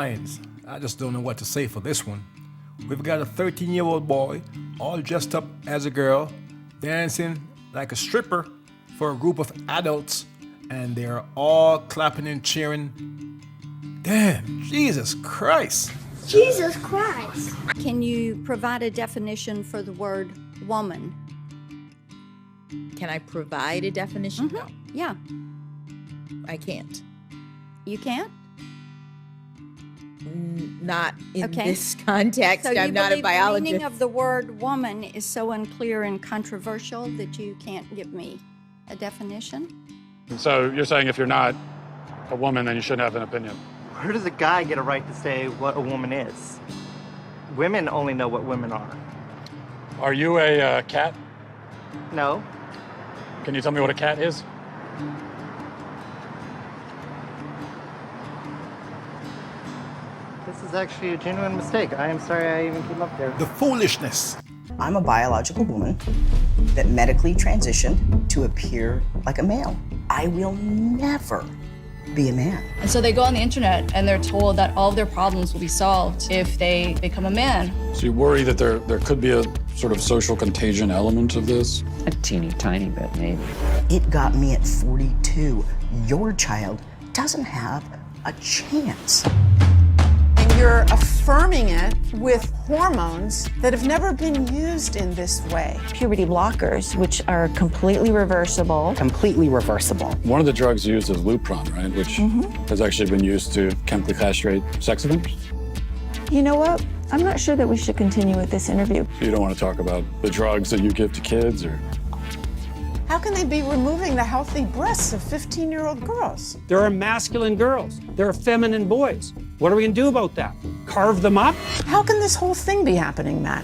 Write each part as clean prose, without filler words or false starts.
lines. I just don't know what to say for this one. We've got a 13-year-old boy, all dressed up as a girl, dancing like a stripper for a group of adults, and they're all clapping and cheering. Damn, Jesus Christ. Jesus Christ. Can you provide a definition for the word woman? Can I provide a definition? No, Yeah. I can't. You can't? Not in Okay. this context. So you I'm not a believe the biologist. meaning of the word woman is so unclear and controversial that you can't give me a definition? So you're saying if you're not a woman, then you shouldn't have an opinion? Where does a guy get a right to say what a woman is? Women only know what women are. Are you a cat? No? Can you tell me what a cat is? This is actually a genuine mistake. I am sorry I even came up there. The foolishness. I'm a biological woman that medically transitioned to appear like a male. I will never be a man. And so they go on the internet and they're told that all of their problems will be solved if they become a man. So you worry that there could be a sort of social contagion element of this? A teeny tiny bit, maybe. It got me at 42. Your child doesn't have a chance. And you're affirming it with hormones that have never been used in this way. Puberty blockers, which are completely reversible. Completely reversible. One of the drugs used is Lupron, right? Which has actually been used to chemically castrate sex offenders. You know what? I'm not sure that we should continue with this interview. So you don't want to talk about the drugs that you give to kids, or? How can they be removing the healthy breasts of 15-year-old girls? There are masculine girls. There are feminine boys. What are we going to do about that? Carve them up? How can this whole thing be happening, Matt?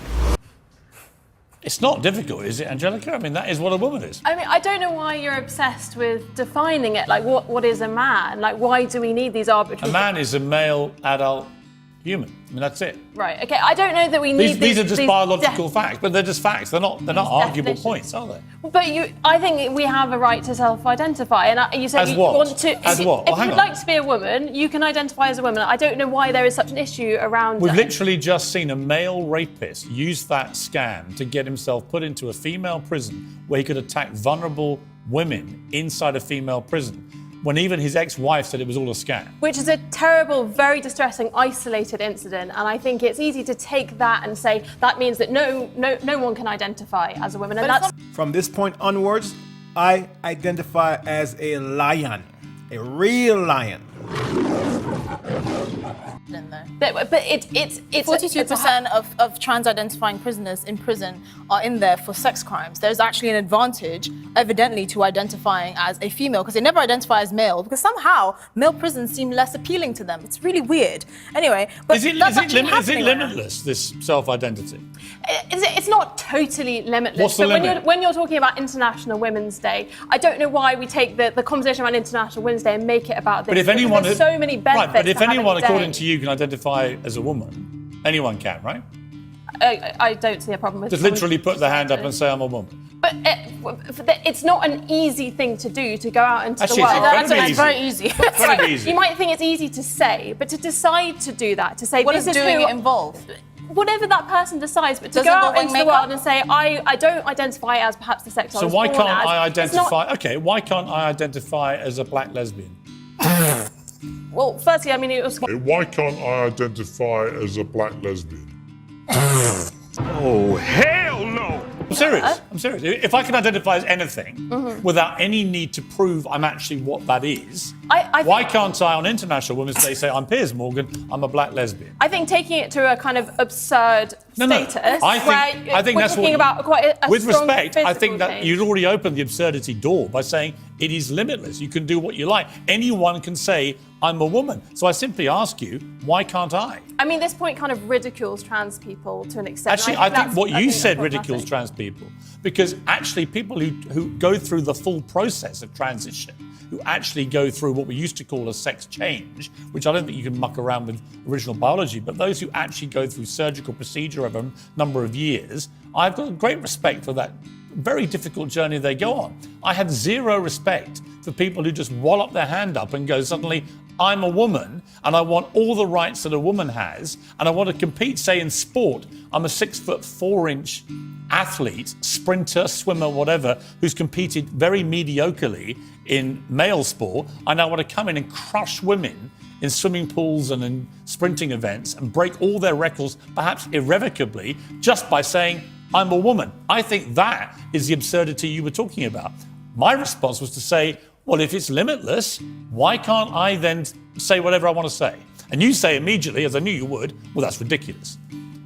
It's not difficult, is it, Angelica? I mean, that is what a woman is. I mean, I don't know why you're obsessed with defining it. Like, what is a man? Like, why do we need these arbitrary... A man is a male, adult human. I mean, that's it. Right, okay, I don't know that we need These are just biological facts, but they're just facts. They're not arguable definitions. points, are they? But I think we have a right to self-identify. And you said As you what? want to... As what? Well, If hang you'd on. like to be a woman, you can identify as a woman. I don't know why there is such an issue around... We've literally just seen a male rapist use that scam to get himself put into a female prison where he could attack vulnerable women inside a female prison, when even his ex-wife said it was all a scam. Which is a terrible, very distressing, isolated incident. And I think it's easy to take that and say that means that no one can identify as a woman. And that's... From this point onwards, I identify as a lion. A real lion. But it's 42% of trans-identifying prisoners in prison are in there for sex crimes. There's actually an advantage, evidently, to identifying as a female, because they never identify as male, because somehow male prisons seem less appealing to them. It's really weird. Anyway, but Is it limitless, this self-identity? It's not totally limitless. What's the limit? When you're talking about International Women's Day, I don't know why we take the conversation around International Women's Day and make it about this. But if anyone... There's so many benefits. Right, but if to having anyone, a day. according to you, can identify as a woman, anyone can, right? I don't see a problem with... Just literally put their hand up and say, I'm a woman. But it's not an easy thing to do, to go out into Actually, the world. it's very easy. It's very easy. Very easy. You might think it's easy to say, but to decide to do that, to say... What this does is doing who, it involve? Whatever that person decides, but to Does go it out involve into the makeup? world and say, I don't identify as perhaps the sex I So was why born can't as. I It's identify... not- Okay, why can't I identify as a black lesbian? Well, firstly, I mean, it was... Why can't I identify as a black lesbian? Oh, hell no! I'm serious. I'm serious. If I can identify as anything without any need to prove I'm actually what that is, why can't I on International Women's Day say, I'm Piers Morgan, I'm a black lesbian? I think taking it to a kind of absurd status, I think we're that's talking what... about quite a with strong respect, I physical think that change. you'd already opened the absurdity door by saying it is limitless. You can do what you like. Anyone can say, I'm a woman. So I simply ask you, why can't I? I mean, this point kind of ridicules trans people to an extent. Actually, I think what you said ridicules trans people, because actually people who go through the full process of transition, who actually go through what we used to call a sex change, which I don't think you can muck around with original biology, but those who actually go through surgical procedure over a number of years, I've got great respect for that very difficult journey they go on. I had zero respect for people who just wallop their hand up and go, suddenly, I'm a woman and I want all the rights that a woman has, and I want to compete, say, in sport. I'm a 6'4" athlete, sprinter, swimmer, whatever, who's competed very mediocrely in male sport. I now want to come in and crush women in swimming pools and in sprinting events and break all their records, perhaps irrevocably, just by saying, I'm a woman. I think that is the absurdity you were talking about. My response was to say, well, if it's limitless, why can't I then say whatever I want to say? And you say immediately, as I knew you would, well, that's ridiculous.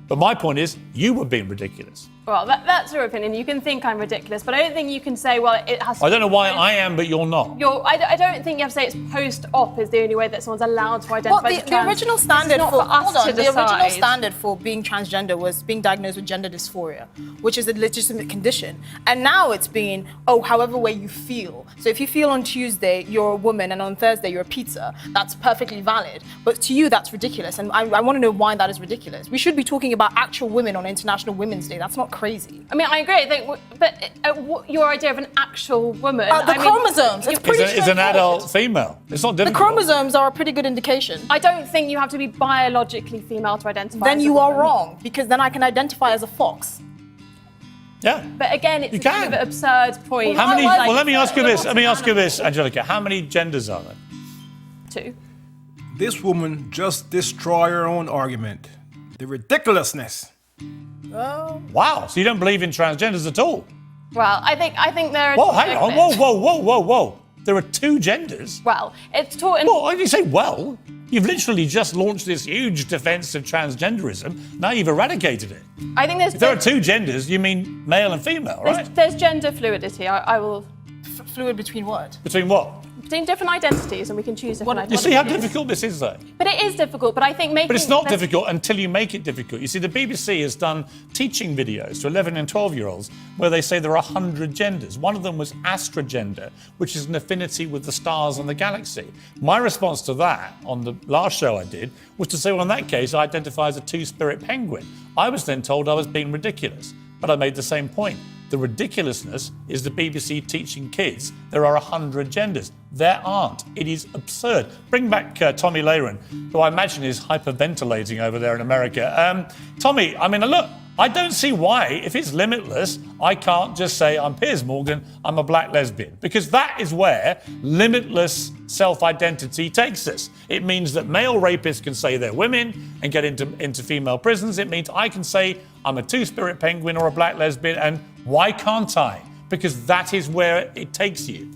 But my point is, you were being ridiculous. Well, that's your opinion. You can think I'm ridiculous, but I don't think you can say, well, it has to I don't know why I am, but you're not. I don't think you have to say it's post-op is the only way that someone's allowed to identify Well, as the trans. original standard This is not us to the original decide. standard for being transgender was being diagnosed with gender dysphoria, which is a legitimate condition. And now it's being, however way you feel. So if you feel on Tuesday you're a woman and on Thursday you're a pizza, that's perfectly valid. But to you, that's ridiculous. And I want to know why that is ridiculous. We should be talking about actual women on International Women's Day. That's not crazy. I mean, I agree. I think, but your idea of an actual woman. The chromosomes. It's pretty It's an adult female. It's not The difficult. chromosomes are a pretty good indication. I don't think you have to be biologically female to identify Then as a you are woman. wrong, because then I can identify as a fox. Yeah. But again, it's a kind of absurd point. How many? Like, Well, let me ask you this. you're Let me not ask you this, Angelica. How many genders are there? Two. This woman just destroyed her own argument. The ridiculousness. Wow. So you don't believe in transgenders at all? Well, I think there are. Whoa, hang on. Whoa. There are two genders. Well, it's taught in. Well, why do you say well? You've literally just launched this huge defense of transgenderism. Now you've eradicated it. I think there's. If there are two genders, you mean male and female, right? There's gender fluidity. I will. Fluid between what? Between what? Between different identities, and we can choose different You identities. see how difficult this is, though? But it is difficult. But I think making. But it's not difficult until you make it difficult. You see, the BBC has done teaching videos to 11 and 12-year-olds where they say there are 100 genders. One of them was astrogender, which is an affinity with the stars and the galaxy. My response to that on the last show I did was to say, well, in that case, I identify as a two-spirit penguin. I was then told I was being ridiculous, but I made the same point. The ridiculousness is the BBC teaching kids there are 100 genders. There aren't. It is absurd. Bring back Tommy Lehran, who I imagine is hyperventilating over there in America. Tommy, I mean, look, I don't see why, if it's limitless, I can't just say, I'm Piers Morgan, I'm a black lesbian. Because that is where limitless self-identity takes us. It means that male rapists can say they're women and get into female prisons. It means I can say I'm a two-spirit penguin or a black lesbian, and why can't I? Because that is where it takes you.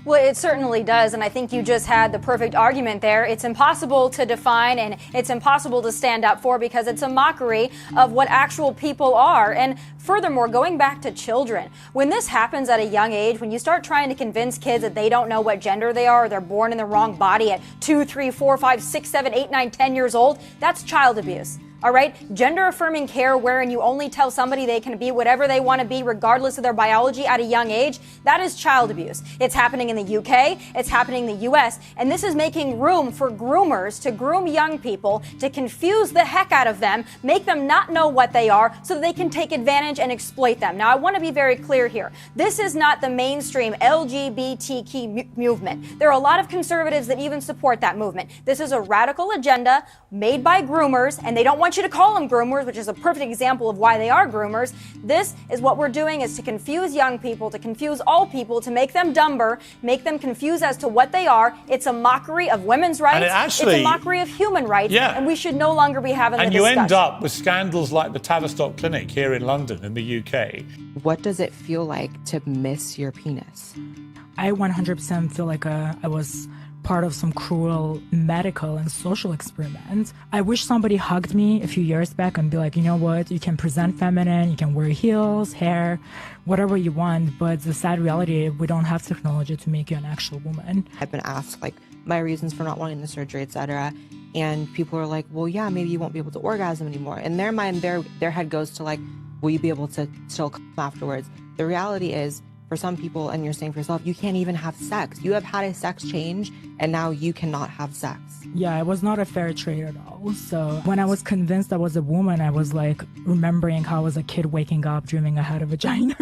Well, it certainly does, and I think you just had the perfect argument there. It's impossible to define, and it's impossible to stand up for, because it's a mockery of what actual people are. And furthermore, going back to children, when this happens at a young age, when you start trying to convince kids that they don't know what gender they are, or they're born in the wrong body at 2, 3, 4, 5, 6, 7, 8, 9, 10 years old, that's child abuse. All right? Gender affirming care, wherein you only tell somebody they can be whatever they want to be regardless of their biology at a young age, that is child abuse. It's happening in the UK, it's happening in the US, and this is making room for groomers to groom young people, to confuse the heck out of them, make them not know what they are so that they can take advantage and exploit them. Now, I want to be very clear here. This is not the mainstream LGBTQ movement. There are a lot of conservatives that even support that movement. This is a radical agenda made by groomers, and they don't want you to call them groomers, which is a perfect example of why they are groomers. This is what we're doing, is to confuse young people, to confuse all people, to make them dumber, make them confused as to what they are. It's a mockery of women's rights. It's a mockery of human rights. Yeah. And we should no longer be having the discussion. And you end up with scandals like the Tavistock Clinic here in London, in the UK. What does it feel like to miss your penis? I 100% feel like I was part of some cruel medical and social experiment. I wish somebody hugged me a few years back and be like, you know what, you can present feminine, you can wear heels, hair, whatever you want, but the sad reality, we don't have technology to make you an actual woman. I've been asked like my reasons for not wanting the surgery, etc. And people are like, well, yeah, maybe you won't be able to orgasm anymore. In their mind, their head goes to like, will you be able to still come afterwards? The reality is, for for some people, and you're saying for yourself, you can't even have sex. You have had a sex change, and now you cannot have sex. Yeah, it was not a fair trade at all. So when I was convinced I was a woman, I was like remembering how I was a kid waking up dreaming I had a vagina.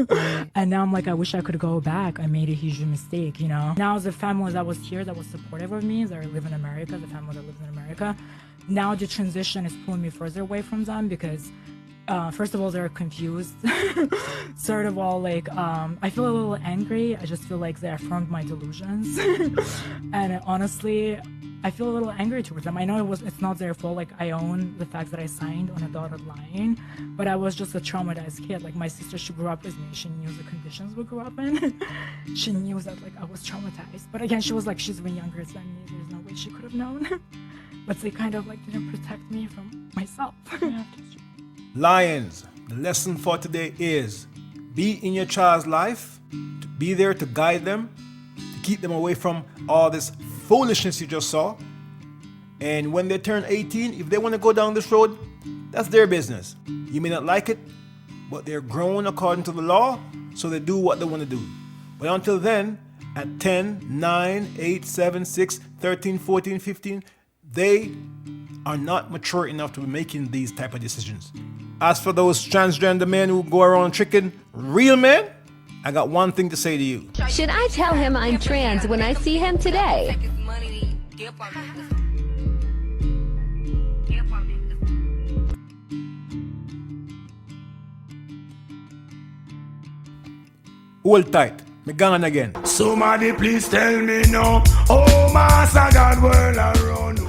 And now I'm like, I wish I could go back. I made a huge mistake, you know. Now the family that was here that was supportive of me, that live in America, the family that lives in America, now the transition is pulling me further away from them because first of all, they're confused. Third of all, like, I feel a little angry. I just feel like they affirmed my delusions. And honestly, I feel a little angry towards them. I know it's not their fault. Like, I own the fact that I signed on a dotted line, but I was just a traumatized kid. Like, my sister, she grew up with me. She knew the conditions we grew up in. She knew that, like, I was traumatized. But again, she was like, she's even younger than me. There's no way she could have known. But they kind of, like, didn't protect me from myself. Lions, the lesson for today is be in your child's life, to be there to guide them, to keep them away from all this foolishness you just saw. And when they turn 18, if they want to go down this road, that's their business. You may not like it, but they're grown according to the law, so they do what they want to do. But until then, at 10, 9, 8, 7, 6, 13, 14, 15, they are not mature enough to be making these type of decisions. As for those transgender men who go around tricking real men, I got one thing to say to you. Should I tell him I'm trans when I see him today? Hold tight, me gone again. Somebody please tell me no. Oh, Master God, world around.